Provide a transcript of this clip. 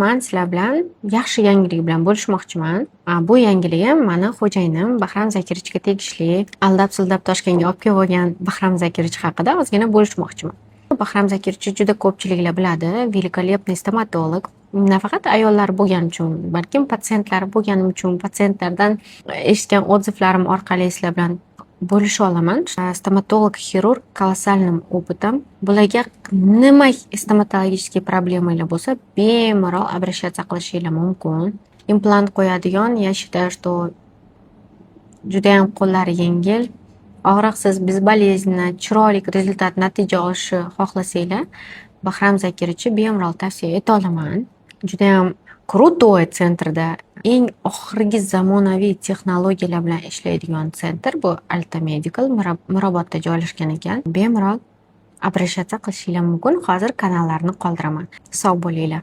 man sizlar bilan yaxshi yangilik bilan bo'lishmoqchiman. Bu yangiligim mani xo'jayinim Bahram Zakirichga tegishli. Aldab-sildab Toshkentga olib kelib olgan Bahram Zakirich haqida ozgina bo'lishmoqchiman. Bahram Zakirichni juda ko'pchiliklar biladi. Великолепный stomatolog. Nafaqat ayollar bo'lgani uchun, balkim patsientlar bo'lganim uchun, patsientlardan eshitgan отзывlarim orqali sizlar bilan bo'lisha olaman. Stomatolog, xirurg, колоссальным опытом. Bularga nima stomatologический problemalar bo'lsa, bemalol обращаться qilishinglar mumkin. Implant qo'yadigan, я считаю, что judayam qo'llari yengil, og'riqsiz, bezbolезненно, chiroyli rezultat natija olishni xohlasanglar, Bahram Zakirichni bemalol tavsiya eta olaman. Judayam krutoy sentrda eng oxirgi zamonaviy texnologiyalar bilan ishlaydigan sentr bu Alta Medical Mirobodda joylashgan ekan. Bemalol обращаться qilishinglar mumkin. Hozir kanallarni qoldiraman. Sog' bo'linglar.